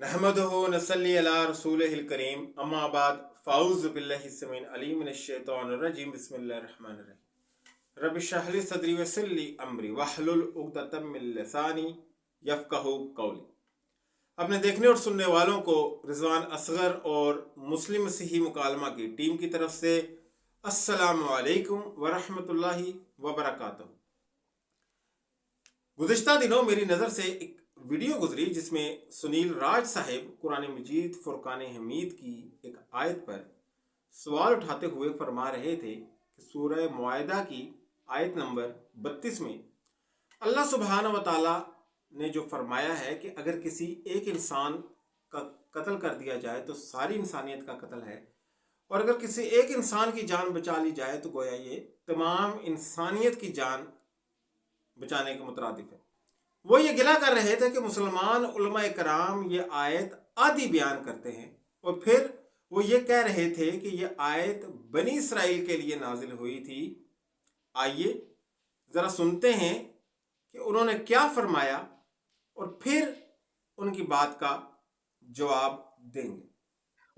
नहमदुहु व नसल्ली अला रसूलिहिल करीम अम्मा बाद फ़ाऊज़ु बिल्लाहि समीन अलीम मिनश शैतानिर रजीम बिस्मिल्लाहिर रहमानिर रहीम रब्बि इश्रह ली सदरी व यस्सिर ली अमरी वहलुल उक़दतम मिन लिसानी यफ़क़हू क़ौली। अपने देखने और सुनने वालों को रिजवान असगर और मुस्लिम मसीही मुकालमा की टीम की तरफ से अस्सलामु अलैकुम व रहमतुल्लाहि व बरकातहू। गुज़िश्ता दिनों मेरी नज़र से एक वीडियो गुजरी जिसमें सुनील राज साहिब कुरान मजीद फुरकान हमीद की एक आयत पर सवाल उठाते हुए फरमा रहे थे कि सूरह मुआयदा की आयत नंबर 32 में अल्लाह सुब्हानहू व तआला ने जो फरमाया है कि अगर किसी एक इंसान का कत्ल कर दिया जाए तो सारी इंसानियत का कत्ल है, और अगर किसी एक इंसान की जान बचा ली जाए तो गोया ये तमाम इंसानियत की जान बचाने के मुतरादिफ है। वो ये गिला कर रहे थे कि मुसलमान उलमा कराम ये आयत आदि बयान करते हैं और फिर वो ये कह रहे थे कि ये आयत बनी इसराइल के लिए नाजिल हुई थी। आइए ज़रा सुनते हैं कि उन्होंने क्या फरमाया और फिर उनकी बात का जवाब देंगे।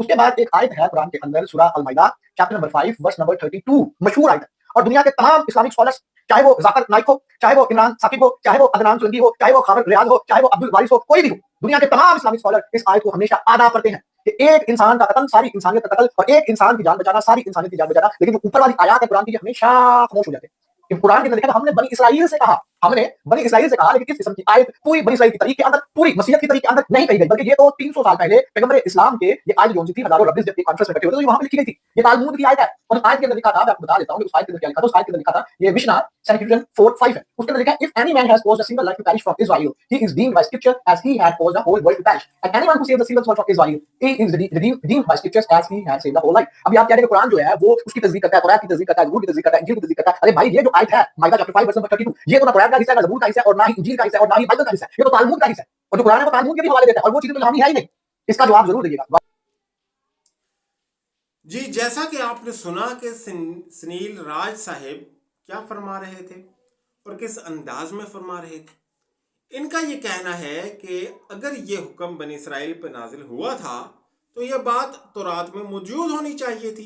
उसके बाद एक आयत है कुरान के अंदर सूरह अल माइदा चैप्टर नंबर 5 वर्स नंबर 32, मशहूर आयत। और दुनिया के तमाम इस्लामिक स्कॉलर्स, चाहे वो जाकिर नाइक हो, चाहे वो इमरान साकिब हो, चाहे वो अदनान सुलंगी हो, चाहे वो खाबर रियाज हो, चाहे वो अब्दुल वारिस हो, कोई भी हो, दुनिया के तमाम इस्लामिक स्कॉलर इस आयत को हमेशा आदा करते हैं कि एक इंसान का कत्ल सारी इंसानियत का कत्ल और एक इंसान की जान बचाना सारी इंसानियत की जान बचाना। लेकिन जो ऊपर वाली आयत है कुरान की, हमेशा खामोश हो जाते हैं। कुरान के अंदर लिखा हमने बनी इसराइल से कहा, हमने बनी इसराइल से कहा, लेकिन किस किस्म की आयत पूरी बनी इसराइल की तरीके के अंदर, पूरी मसीहत की तरीके के अंदर नहीं कही गई, बल्कि ये तो 300 साल पहले पैगंबर इस्लाम के ये आयत जो थी, हजारों रब्बीस जब एक कॉन्फ्रेंस में इकट्ठे होते तो वहां पे लिखी गई थी। ये तालमूद की आयत है और उस आयत के अंदर लिखा था, मैं आपको बता देता हूं कि उस आयत के अंदर क्या लिखा था। उस आयत के अंदर लिखा था, ये मिशना सैनिटरी 4:5 है, उसके अंदर लिखा है if any man has caused a single life to perish from Israel he is deemed by scripture as he had caused the whole world to perish and anyone who saves the single soul from Israel he is redeemed by scriptures as he had saved the whole life। अभी आप कह रहे हैं कि कुरान जो है वो उसकी तस्दीक करता है, कुरान की तस्दीक करता है, ज़बूर की तस्दीक करता है, इंजील की तस्दीक करता है। अरे भाई, ये जो आयत है माइदा चैप्टर 5 वर्स नंबर 32, ये तो ना कुरान का हिस्सा है, ना ज़बूर का हिस्सा है, और ना ही इंजील का हिस्सा है, और ना ही बाइबल का हिस्सा है। ये तो तालमूद का हिस्सा है, और जो कुरान है वो तालमूद के भी हवाले देता है, और वो चीजें तो इल्हामी है ही नहीं। इसका जवाब जरूर दीजिएगा। जी, जैसा कि आपने सुना कि सुनील राज साहिब क्या फरमा रहे थे और किस अंदाज में फरमा रहे थे। इनका ये कहना है कि अगर ये हुक्म बनी इसराइल पर नाजिल हुआ था तो यह बात तौरात में मौजूद होनी चाहिए थी।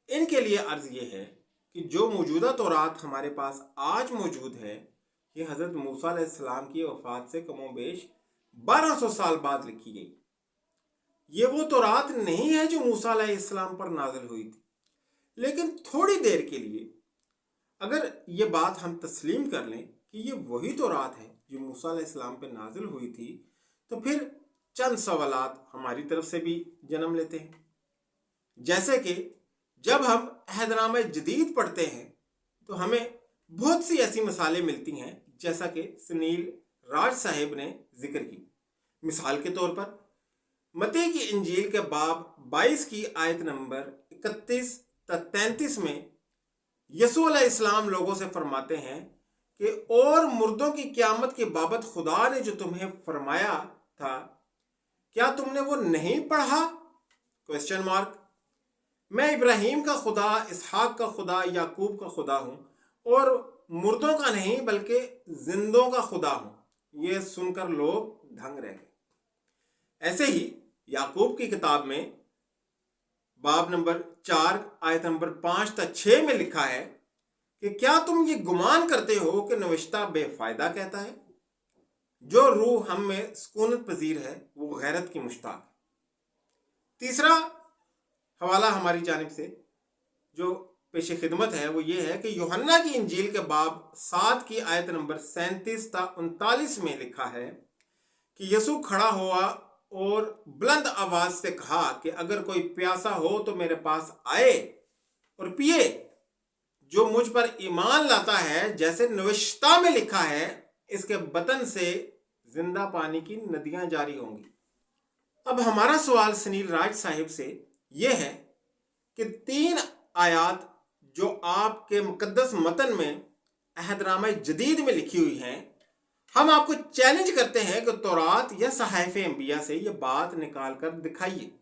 इनके लिए अर्ज ये है कि जो मौजूदा तौरात हमारे पास आज मौजूद है, ये हज़रत मूसा अलैहिस्सलाम की वफ़ात से कमोबेश 1200 साल बाद लिखी गई। ये वो तौरात नहीं है जो मूसा अलैहिस्सलाम पर नाजिल हुई थी। लेकिन थोड़ी देर के लिए अगर ये बात हम तस्लीम कर लें कि ये वही तौरात है जो मूसा अलैहिस्सलाम पर नाजिल हुई थी, तो फिर चंद सवालात हमारी तरफ से भी जन्म लेते हैं। जैसे कि जब हम अहदनामा जदीद पढ़ते हैं तो हमें बहुत सी ऐसी मिसालें मिलती हैं जैसा कि सुनील राज साहिब ने जिक्र की। मिसाल के तौर पर मत्ती की इंजील के बाब 22 की आयत नंबर 31-33 में यसू अलैहिस्सलाम लोगों से फरमाते हैं कि और मुर्दों की क़यामत की बाबत खुदा ने जो तुम्हें फरमाया था, क्या तुमने वो नहीं पढ़ा? Question mark. मैं इब्राहिम का खुदा, इसहाक का खुदा, याकूब का खुदा हूँ और मुर्दों का नहीं बल्कि जिंदों का खुदा हूँ। ये सुनकर लोग दंग रह गए। ऐसे ही याकूब की किताब में बाब नंबर 4 आयत नंबर 5-6 में लिखा है कि क्या तुम ये गुमान करते हो कि नविश्ता बेफायदा कहता है, जो रूह हम में सुकूनत पजीर है वो गैरत की मुश्ताक है। तीसरा हवाला हमारी जानिब से जो पेश खिदमत है वो ये है कि यूहन्ना की इंजील के बाब 7 की आयत नंबर 37-39 में लिखा है कि यसू खड़ा हुआ और बुलंद आवाज से कहा कि अगर कोई प्यासा हो तो मेरे पास आए और पिए। जो मुझ पर ईमान लाता है, जैसे नविश्ता में लिखा है, इसके बतन से जिंदा पानी की नदियां जारी होंगी। अब हमारा सवाल सुनील राज साहिब से यह है कि 3 आयात जो आपके मुकद्दस मतन में अहदनामा जदीद में लिखी हुई हैं, हम आपको चैलेंज करते हैं कि तौरात या सहाइफ़े अंबिया से ये बात निकाल कर दिखाइए।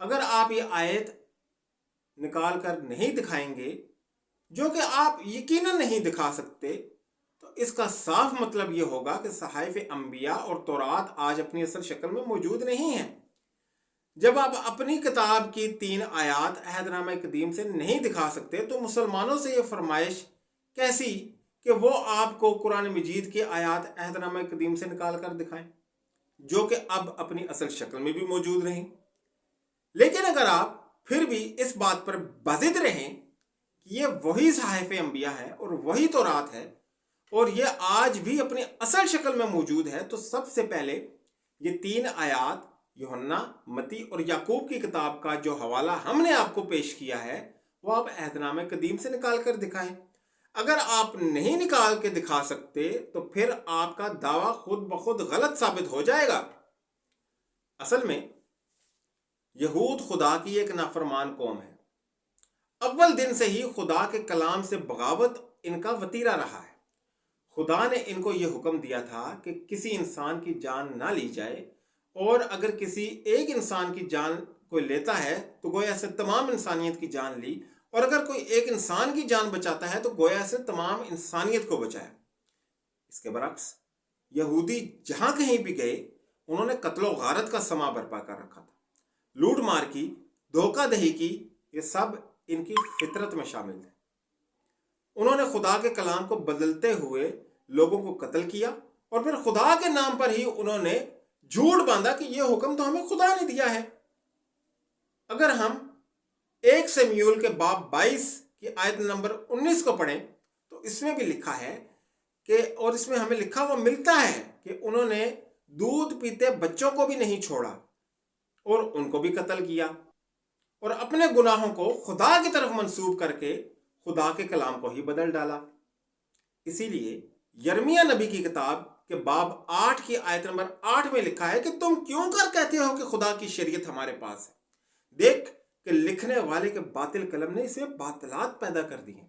अगर आप ये आयत निकाल कर नहीं दिखाएंगे, जो कि आप यकीनन नहीं दिखा सकते, तो اس کا صاف مطلب یہ ہوگا کہ صحائف انبیاء اور تورات آج اپنی اصل شکل میں موجود نہیں ہیں۔ جب آپ اپنی کتاب کی 3 آیات عہد نامہ قدیم سے نہیں دکھا سکتے تو مسلمانوں سے یہ فرمائش کیسی کہ وہ آپ کو قرآن مجید کی آیات عہد نامہ قدیم سے نکال کر دکھائیں، جو کہ اب اپنی اصل شکل میں بھی موجود نہیں۔ لیکن اگر آپ پھر بھی اس بات پر بضد رہیں کہ یہ وہی صحائف انبیاء ہے اور وہی تورات ہے اور یہ آج بھی اپنی اصل شکل میں موجود ہے، تو سب سے پہلے یہ 3 آیات یوحنا، متی اور یعقوب کی کتاب کا جو حوالہ ہم نے آپ کو پیش کیا ہے وہ آپ عہد نامہ قدیم سے نکال کر دکھائیں۔ اگر آپ نہیں نکال کے دکھا سکتے تو پھر آپ کا دعویٰ خود بخود غلط ثابت ہو جائے گا۔ اصل میں یہود خدا کی ایک نافرمان قوم ہے۔ اول دن سے ہی خدا کے کلام سے بغاوت ان کا وتیرہ رہا ہے۔ خدا نے ان کو یہ حکم دیا تھا کہ کسی انسان کی جان نہ لی جائے، اور اگر کسی ایک انسان کی جان کوئی لیتا ہے تو گویا سے تمام انسانیت کی جان لی، اور اگر کوئی ایک انسان کی جان بچاتا ہے تو گویا سے تمام انسانیت کو بچایا۔ اس کے برعکس یہودی جہاں کہیں بھی گئے انہوں نے قتل و غارت کا سما برپا کر رکھا تھا، لوٹ مار کی، دھوکہ دہی کی، یہ سب ان کی فطرت میں شامل تھے۔ انہوں نے خدا کے کلام کو بدلتے ہوئے لوگوں کو قتل کیا، اور پھر خدا کے نام پر ہی انہوں نے جھوٹ باندھا کہ یہ حکم تو ہمیں خدا نے دیا ہے۔ اگر ہم 1 سموئیل کے باب 22 کی آیت نمبر 19 کو پڑھیں تو اس میں بھی لکھا ہے کہ، اور اس میں ہمیں لکھا ہوا ملتا ہے کہ انہوں نے دودھ پیتے بچوں کو بھی نہیں چھوڑا اور ان کو بھی قتل کیا، اور اپنے گناہوں کو خدا کی طرف منسوب کر کے خدا کے کلام کو ہی بدل ڈالا۔ اسی لیے یرمیہ نبی کی کتاب کہ باب 8 کی آیت نمبر 8 میں لکھا ہے کہ تم کیوں کر کہتے ہو کہ خدا کی شریعت ہمارے پاس ہے، دیکھ کہ لکھنے والے کے باطل قلم نے اسے باطلات پیدا کر دی ہیں۔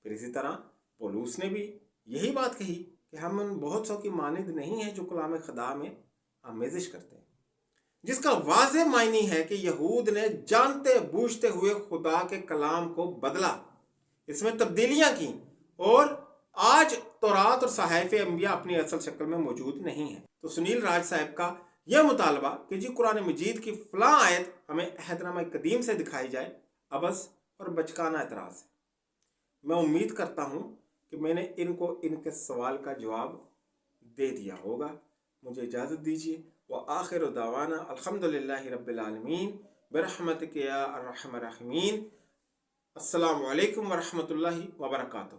پھر اسی طرح پولوس نے بھی یہی بات کہی کہ ہم ان بہت سو کی مانند نہیں ہیں جو کلام خدا میں آمیزش کرتے ہیں، جس کا واضح معنی ہے کہ یہود نے جانتے بوجھتے ہوئے خدا کے کلام کو بدلا، اس میں تبدیلیاں کی، اور آج تورات اور صحائف انبیاء اپنی اصل شکل میں موجود نہیں ہیں۔ تو سنیل راج صاحب کا یہ مطالبہ کہ جی قرآن مجید کی فلاں آیت ہمیں عہد نامہ قدیم سے دکھائی جائے، عبث اور بچکانہ اعتراض ہے۔ میں امید کرتا ہوں کہ میں نے ان کو ان کے سوال کا جواب دے دیا ہوگا۔ مجھے اجازت دیجیے۔ وآخر دعوانا الحمدللہ رب العالمین برحمتک یا ارحم الراحمین۔ السلام علیکم ورحمۃ اللہ وبرکاتہ۔